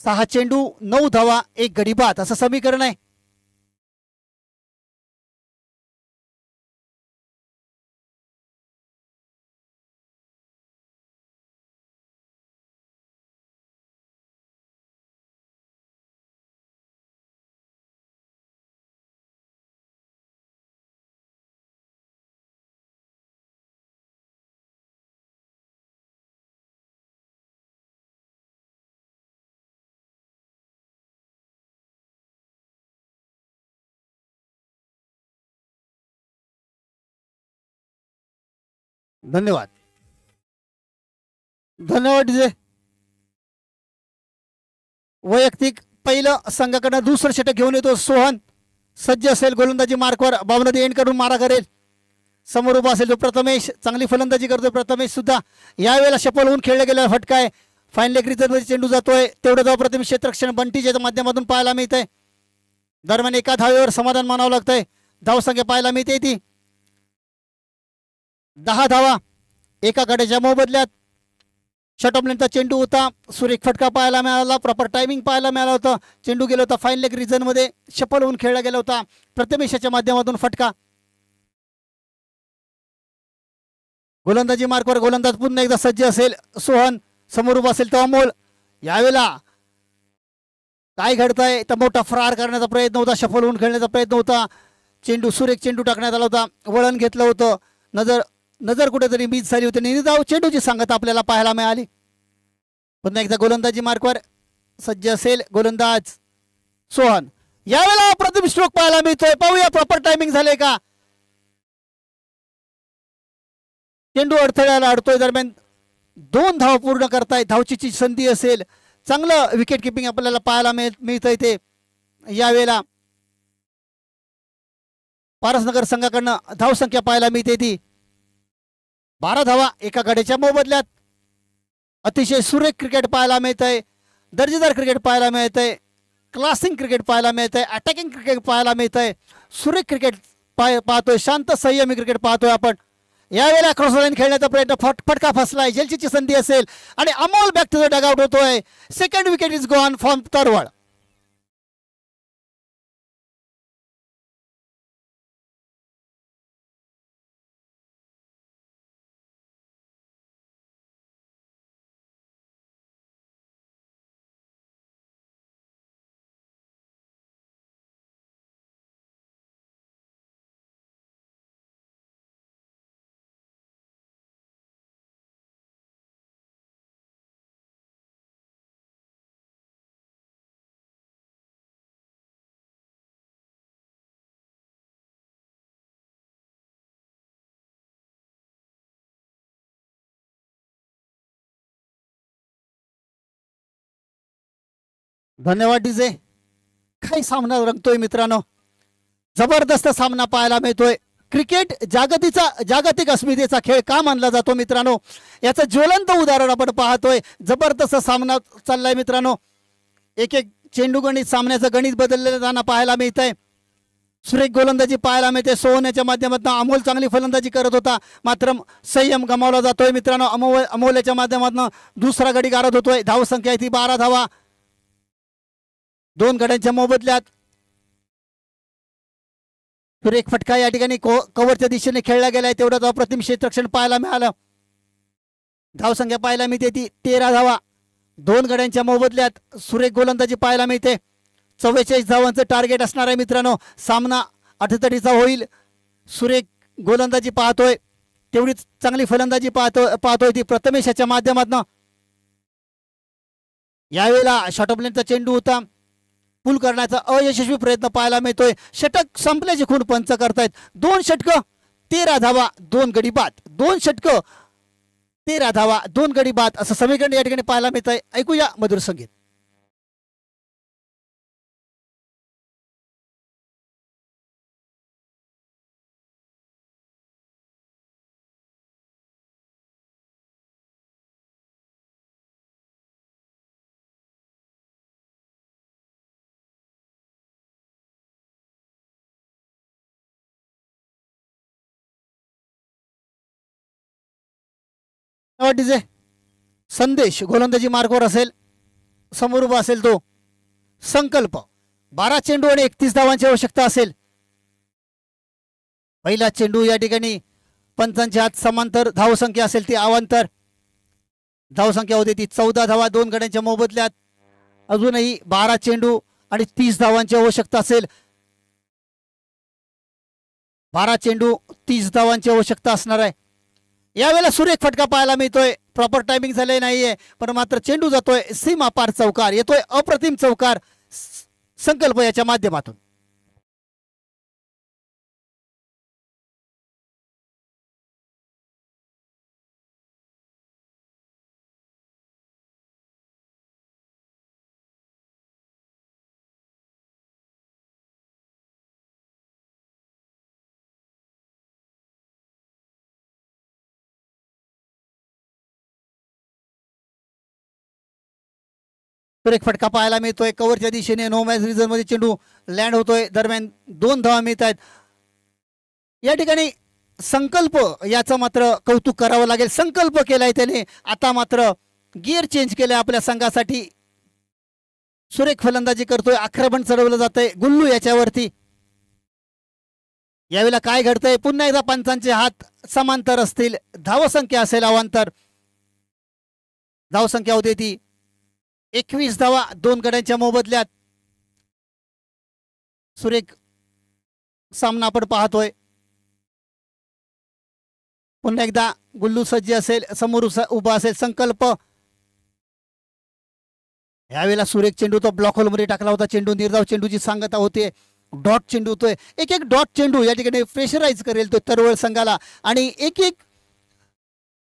6 चेंडू 9 धावा 1 गडी बाद असं समीकरण आहे. धन्यवाद. धन्यवाद डीजे. वैयक्तिक पहिलं संघाकडनं दुसरं षटक घेऊन येतो सोहन. सज्ज असेल गोलंदाजी मार्कवर. बावनदी एंड करून मारा करेल. समोर उभा असेल तो प्रथमेश. चांगली फलंदाजी करतोय प्रथमेश सुद्धा. यावेळेला सफल होऊन खेळला गेलेला फटका आहे. फाईन लेग रिजनमध्ये चेंडू जातोय. तेवढं जाऊ प्रथम क्षेत्ररक्षण बंटीच्या माध्यमातून पाहायला मिळतंय. दरम्यान एका धावेवर समाधान मानावं लागतंय. धावसंख्या पाहायला मिळते ती 10 धावा एका गड्याच्या मोबदल्यात. शॉर्ट ऑफ लेंथचा चेंडू होता. सुरेख फटका पाहायला मिळाला. प्रॉपर टायमिंग पाहायला मिळाला होता. चेंडू गेला होता फाईन लेग रिजन मध्ये. सफल होऊन खेळला गेला होता. प्रथमेशाच्या माध्यमातून फटका. गोलंदाजी मार्कवर गोलंदाज पुन्हा एकदा सज्ज असेल सोहन. समोर उभा असेल तो अमोल. यावेळेला काय घडतंय तर मोठा फरार करण्याचा प्रयत्न होता. सफल होऊन खेळण्याचा प्रयत्न होता. चेंडू सुरेख चेंडू टाकण्यात आला होता. वळण घेतलं होतं. नजर कुठेतरी मिस झाली होती. निर्धाव चेंडूची सांगत आपल्याला पाहायला मिळाली. पुन्हा एकदा गोलंदाजी मार्कवर सज्ज असेल गोलंदाज सोहन. यावेळेला प्रथम स्ट्रोक पाहायला मिळतोय. पाहूया प्रॉपर टायमिंग झाले का. चेंडू अडथळ्याला अडतोय. दरम्यान 2 धावा पूर्ण करतायत. धावचीची संधी असेल. चांगलं विकेट किपिंग आपल्याला पाहायला मिळतंय ते. यावेळेला पारसनगर संघाकडनं धावसंख्या पाहायला मिळते ती 12 धावा एका गड्याच्या मोबदल्यात. अतिशय सुरेख क्रिकेट पाहायला मिळतंय. दर्जेदार क्रिकेट पाहायला मिळतंय. क्लासिंग क्रिकेट पाहायला मिळतंय. अटॅकिंग क्रिकेट पाहायला मिळतंय. सुरेख क्रिकेट पाहतोय. शांत संयमी क्रिकेट पाहतोय आपण. यावेळेला क्रॉस लाईन खेळण्याचा प्रयत्न. फटका फसलाय. जेलची संधी असेल आणि Amol back to the dugout होतोय. Second wicket is gone from Tarwal. धन्यवाद डीजे. काही सामना रंगतोय मित्रांनो, जबरदस्त सामना पाहायला मिळतोय. क्रिकेट जागतिक अस्मितेचा खेळ का मानला जातो मित्रांनो, याचं ज्वलंत उदाहरण आपण पाहतोय. जबरदस्त सामना चाललाय मित्रांनो. एक एक चेंडू गणित सामन्याचं गणित बदललेलं जाणं पाहायला मिळत आहे. सुरेख गोलंदाजी पाहायला मिळते. सोहण्याच्या माध्यमातून अमोल चांगली फलंदाजी करत होता, मात्र संयम गमावला जातोय मित्रांनो. अमोलच्या माध्यमातून दुसरा गडी गारद होतोय. धावसंख्या आहे ती 12 धावा. दोन गड्यांच्या मोबदल्यात सुरेख फटका या ठिकाणी कव्हरच्या दिशेने खेळला गेलाय. तेवढंच अप्रतिम क्षेत्ररक्षण पाहायला मिळालं. धावसंख्या पाहायला मिळते ती 13 धावा. दोन गड्यांच्या मोबदल्यात सुरेख गोलंदाजी पाहायला मिळते. 44 धावांचं टार्गेट असणार आहे मित्रांनो. सामना अटीतटीचा होईल. सुरेख गोलंदाजी पाहतोय, तेवढीच चांगली फलंदाजी पाहतोय ती प्रथमेश याच्या माध्यमातून. यावेळेला शॉर्ट ऑफ लेनचा चेंडू होता, पूल करण्याचा अयशस्वी प्रयत्न पाहायला मिळतोय. षटक संपल्याची खूण पंच करतायत. 2 षटकं 13 धावा 2 गडी बाद. 2 षटकं 13 धावा 2 गडी बाद असं समीकरण या ठिकाणी पाहायला मिळत आहे. ऐकूया मधुर संगीत. डीजे संदेश गोलंदाजी मार्गावर असेल, समोर उभा असेल तो. संकल्प 12 चेंडू आणि 31 धावांची आवश्यकता असेल. पहिला चेंडू या ठिकाणी पंचांच्या हात समांतर. धावसंख्या असेल ती अवांतर. धावसंख्या होती ती 14 धावा 2 गड्यांच्या मोबदल्यात. अजूनही 12 चेंडू आणि 30 धावांची आवश्यकता असेल. 12 चेंडू 30 धावांची आवश्यकता असणार आहे. यावेळेला सुरेख फटका पाहायला मिळतोय. प्रॉपर टायमिंग झाले नाहीये, पण मात्र चेंडू जातोय सीमा पार चौकार. येतोय अप्रतिम चौकार संकल्प याच्या माध्यमातून. सुरेख फटका पाहायला मिळतोय. कव्हरच्या दिशेने नो मॅच रिझन मध्ये चेंडू लँड होतोय. दरम्यान 2 धावा मिळत आहेत. या ठिकाणी संकल्प याचं मात्र कौतुक करावं लागेल. संकल्प केलाय त्याने. आता मात्र गिअर चेंज केलाय आपल्या संघासाठी. सुरेख फलंदाजी करतोय. आक्रमण चढवलं जातंय गुल्लू याच्यावरती. यावेळेला काय घडतंय, पुन्हा एकदा पंचांचे हात समांतर असतील. धावसंख्या असेल अवांतर. धावसंख्या होती ती 21 धावा 2 गड्यांच्या मोबदल्यात. सुरेख सामना आपण पाहतोय. पुन्हा एकदा गुल्लू सज्ज असेल, समोर उभा असेल संकल्प. यावेळेला सुरेख चेंडू तो ब्लॉक होलमध्ये टाकला होता. चेंडू निर्धाव चेंडूची सांगता होते. डॉट चेंडू होतोय. एक एक डॉट चेंडू या ठिकाणी प्रेशराईज करेल तो तळवळ संघाला. आणि एक एक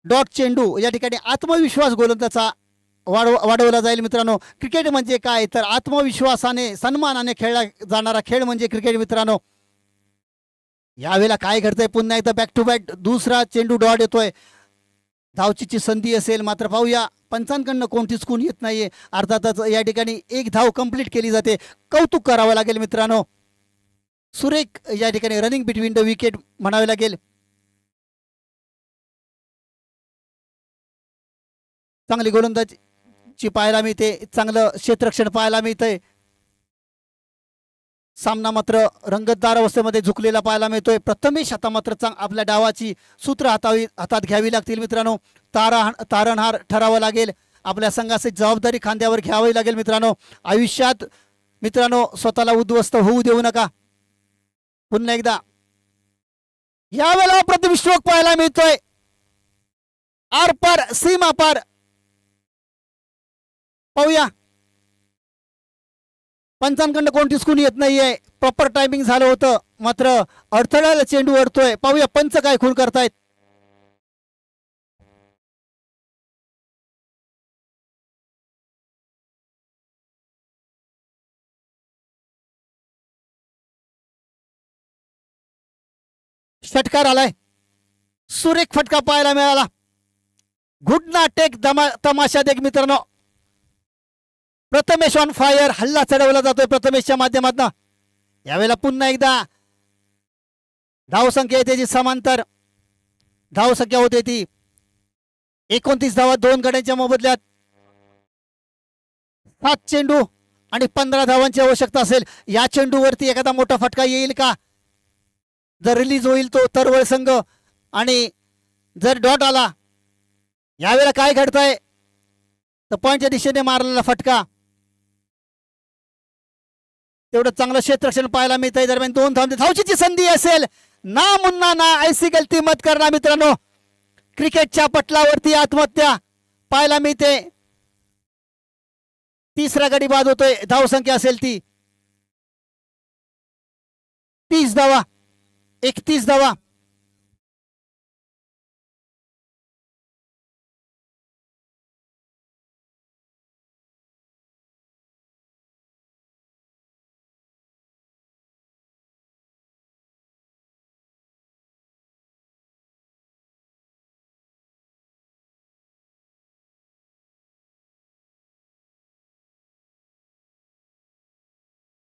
डॉट चेंडू या ठिकाणी आत्मविश्वास गोलंदाजाचा वाढवला जाईल मित्रांनो. क्रिकेट म्हणजे काय तर आत्मविश्वासाने सन्मानाने खेळला जाणारा खेळ म्हणजे क्रिकेट मित्रांनो. यावेळेला काय घडतंय, पुन्हा एकदा बॅक टू बॅक दुसरा चेंडू डॉट येतोय. धावचीची संधी असेल, मात्र पाहूया पंचांकडनं कोणतीच खूण येत नाहीये. अर्थातच या ठिकाणी 1 धाव कंप्लीट केली जाते. कौतुक करावं लागेल मित्रांनो. सुरेख या ठिकाणी रनिंग बिटवीन द विकेट म्हणावे लागेल. चांगली गोलंदाजी पाहायला मिळते. चांगलं क्षेत्ररक्षण पाहायला मिळतंय. सामना मात्र रंगतदार अवस्थेमध्ये झुकलेला पाहायला मिळतोय. प्रथमेश आता मात्र आपल्या डावाची सूत्र हातात घ्यावी लागतील मित्रांनो. तारणहार ठरावं लागेल. आपल्या संघाची जबाबदारी खांद्यावर घ्यावी लागेल मित्रांनो. आयुष्यात मित्रांनो स्वतःला उद्ध्वस्त होऊ देऊ नका. पुन्हा एकदा यावेळेला अप्रतिम स्ट्रोक पाहायला मिळतोय. आर पार सीमा पार. पाहूया पंचांकडनं कोणतीच खूण येत नाहीये. प्रॉपर टायमिंग झालं होतं, मात्र अडथळ्याला चेंडू अडतोय. पाहूया पंच काय खूण करतायत. षटकार आलाय, सुरेख फटका पाहायला मिळाला. घुटना टेक तमाशा देख मित्रांनो. प्रथमेश ऑन फायर, हल्ला चढवला जातोय प्रथमेशच्या माध्यमातून. यावेळेला पुन्हा एकदा धावसंख्या त्याची समांतर धावसंख्या होते ती 29 धावा 2 गड्यांच्या मोबदल्यात. 7 चेंडू आणि 15 धावांची आवश्यकता असेल. या चेंडूवरती एखादा मोठा फटका येईल का? जर रिलीज होईल तो तरवळ संघ आणि जर डॉट आला, यावेळेला काय घडतंय तर पॉईंटच्या दिशेने मारलेला फटका, तेवढं चांगलं क्षेत्ररक्षण पाहायला मिळतंय. दरम्यान 2 धावची संधी असेल. ना मुन्ना ना ऐसी गलती मत करना मित्रांनो. क्रिकेटच्या पटलावरती आत्महत्या पाहायला मिळते. तिसरा गडी बाद होतोय. धावसंख्या असेल ती 30 धावा, 31 धावा.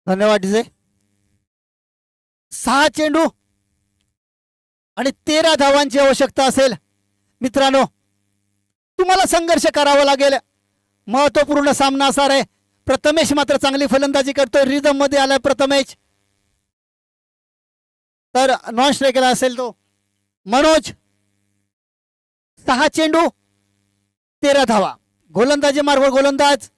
धन्यवाद डीजे. 6 चेंडू आणि 13 धावांची आवश्यकता असेल मित्रांनो. तुम्हाला संघर्ष करावा लागेल. महत्वपूर्ण सामना असणार आहे. प्रथमेश मात्र चांगली फलंदाजी करतोय. रिदम मध्ये आलाय प्रथमेश. तर नॉन स्ट्रायकरला असेल तो मनोज. 6 चेंडू 13 धावा. गोलंदाजी मार्फत गोलंदाज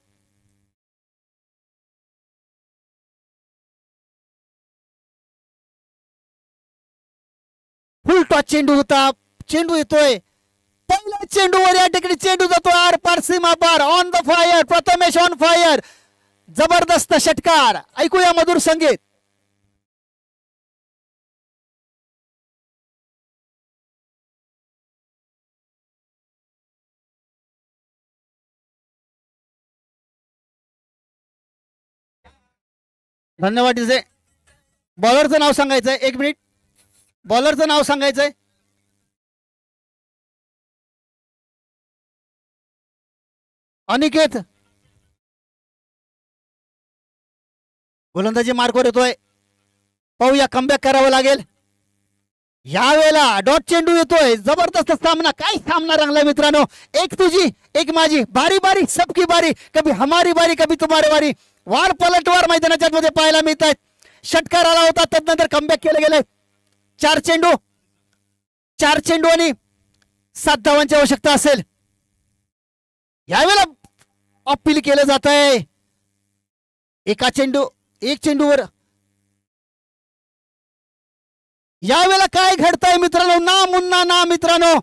फुल टॉच चेंडू होता. चेंडू येतोय. पहिल्या चेंडूवर या ठिकाणी चेंडू जातोय आर पार सीमा पार. On the fire, Prathamesh on fire. जबरदस्त षटकार. ऐकूया मधुर संगीत. धन्यवाद डीजे. बॉलरचं नाव सांगायचंय. 1 मिनिट. बॉलरचं नाव सांगायचंय. अनिकेत. गोलंदाजी मार्कवर येतोय. पाहूया, कमबॅक करावं लागेल. यावेळेला डॉट चेंडू येतोय. जबरदस्त सामना. काय सामना रंगलाय मित्रांनो. एक तुझी एक माझी, बारी बारी सबकी बारी, कभी हमारी बारी कभी तुम्हारी बारी. वार पलटवार मैदानाच्या मध्ये पाहायला मिळत आहेत. षटकार आला होता, त्यानंतर कमबॅक केलं गेलंय. 4 चेंडू आणि 7 धावांची आवश्यकता असेल. यावेळेला अपील केलं जात आहे. एक चेंडूवर. यावेळेला काय घडतंय मित्रांनो. ना मुन्ना ना मित्रांनो.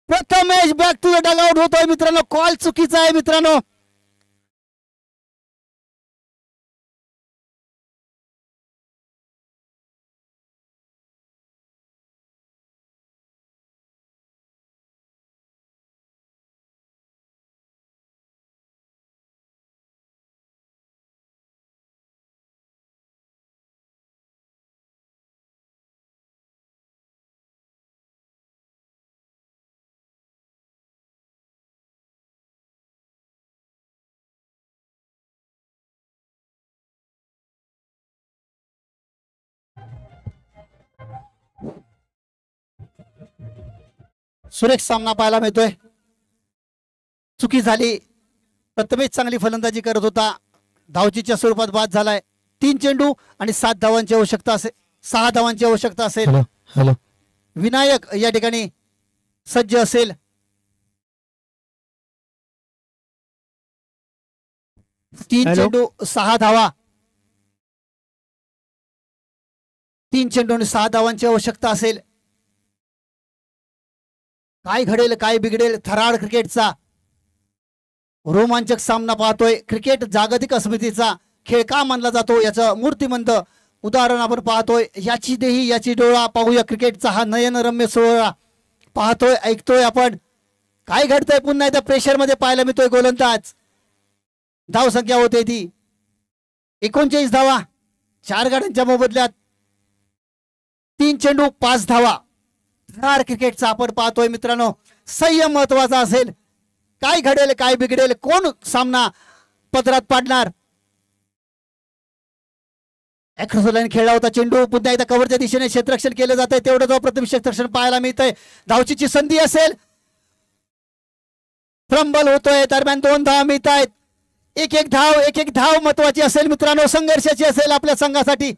Prathamesh back to the dugout होतोय मित्रांनो. कॉल चुकीचा आहे मित्रांनो. सुरेख सामना पाहायला मिळतोय. चुकी झाली. प्रथमेश चांगली फलंदाजी करत होता. धावचीच्या स्वरूपात बाद झालाय. 3 चेंडू आणि 7 धावांची आवश्यकता असेल. 6 धावांची आवश्यकता असेल. विनायक या ठिकाणी सज्ज असेल. 3 चेंडू 6 धावा. 3 चेंडू आणि 6 धावांची आवश्यकता असेल. काय घडेल काय बिघडेल. थराड क्रिकेटचा रोमांचक सामना पाहतोय. क्रिकेट जागतिक अस्मितेचा खेळ का मानला जातो याचं मूर्तिमंत उदाहरण आपण पाहतोय. याची देही याची डोळा. पाहूया क्रिकेटचा हा नयनरम्य सोहळा पाहतोय, ऐकतोय आपण. काय घडतंय पुन्हा एकदा प्रेशर मध्ये पाहायला मिळतोय गोलंदाज. धाव संख्या होते ती 39 धावा 4 गड्यांच्या मोबदल्यात. 3 चेंडू 5 धावा. थरार क्रिकेटचा आपण पाहतोय मित्रांनो. संयम महत्वाचा असेल. काय घडेल काय बिघडेल, कोण सामना पदरात पाडणार. लाईन खेळला होता चेंडू. पुन्हा एकदा कव्हरच्या दिशेने क्षेत्ररक्षण केलं जात आहे. तेवढं जाऊ प्रथम क्षेत्ररक्षण पाहायला मिळतंय. धावचीची संधी असेल. फ्रंबल होतोय. दरम्यान 2 धावा मिळत आहेत. एक एक धाव महत्वाची असेल मित्रांनो. संघर्षाची असेल आपल्या संघासाठी.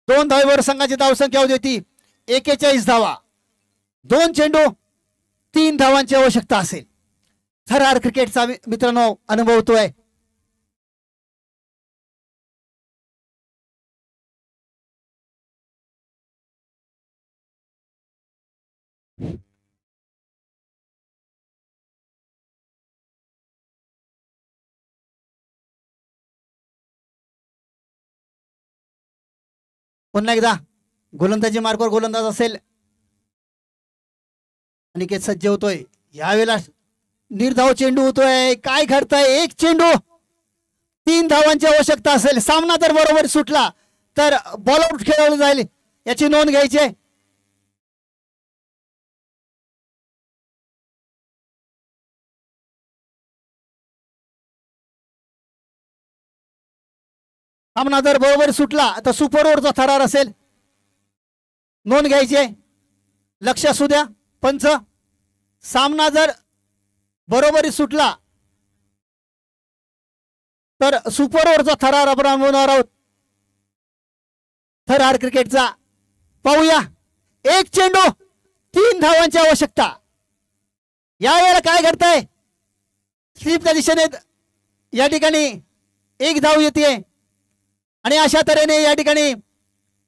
2 धावेवर संघाची धावसंख्या होती 41 धावा. 2 चेंडू 3 धावांची आवश्यकता असेल. थरार क्रिकेटचा मित्रांनो अनुभवतोय. पुन्हा एकदा गोलंदाजी मार्गावर गोलंदाज असेल. अनिकेत सज्ज होतोय. यावेळेला निर्धाव चेंडू होतोय. काय घडतंय. 1 चेंडू 3 धावांची आवश्यकता असेल. सामना जर बरोबर सुटला तर बॉल आउट खेळवलं जाईल, याची नोंद घ्यायची. सामना जर बरोबर सुटला तर सुपर ओव्हरचा थरार असेल. नोंद घ्यायची. लक्ष असू द्या पंच. सामना जर बरोबरी सुटला तर सुपर ओव्हरचा थरार आपण अनुभवणार आहोत. थरार क्रिकेटचा पाहूया. 1 चेंडू 3 धावांची आवश्यकता. यावेळेला काय घडतंय. स्लिपच्या दिशेने या ठिकाणी 1 धाव येते आणि अशा तऱ्हेने या ठिकाणी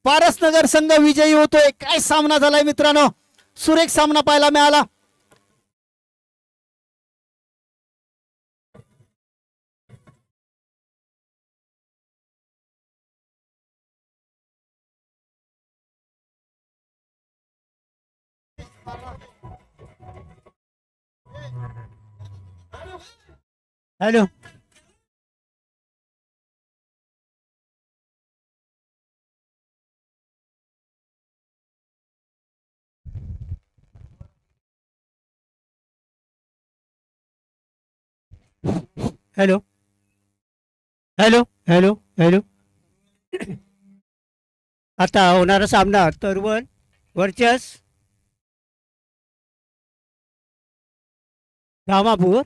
पारसनगर संघ विजयी होतोय. काय सामना झालाय मित्रांनो. सुरेख सामना पाहायला मिळाला. Hello hello hello hello hello. आता होणारा सामना तरुण वर्चस धामापूर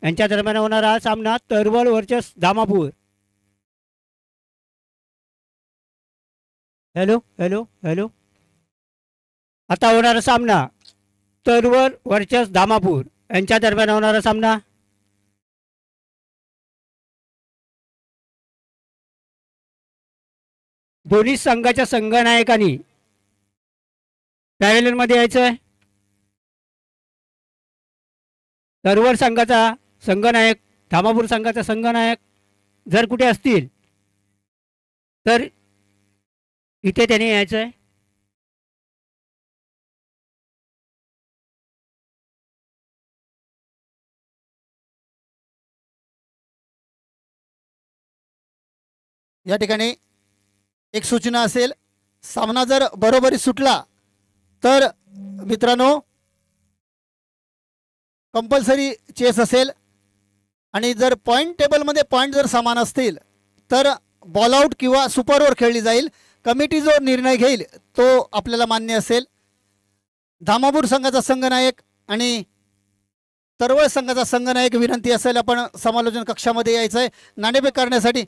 यांच्या दरम्यान होणारा सामना Tarwal versus Dhamapur. Hello hello hello. आता होणारा सामना तरवळ वर्चस धामापूर यांच्या दरम्यान होणारा सामना. दोन्ही संघाच्या संघनायकांनी पॅव्हेलियनमध्ये यायचंय. तरवड संघाचा संघनायक, धामापूर संघाचा संघनायक जर कुठे असतील तर इथे त्याने यायचंय. या ठिकाणी एक सूचना असेल. सामना जर बरोबरी सुटला तर मित्रांनो कंपल्सरी चेस असेल आणि जर पॉइंट टेबलमध्ये पॉइंट जर समान असतील तर बॉल आउट किंवा सुपर ओव्हर खेळली जाईल. कमिटी जो निर्णय घेईल तो आपल्याला मान्य असेल. धामापूर संघाचा संघनायक आणि तरवळ संघाचा संघनायक विनंती असेल आपण समालोचन कक्षामध्ये यायचं आहे. नाणेफेक करण्यासाठी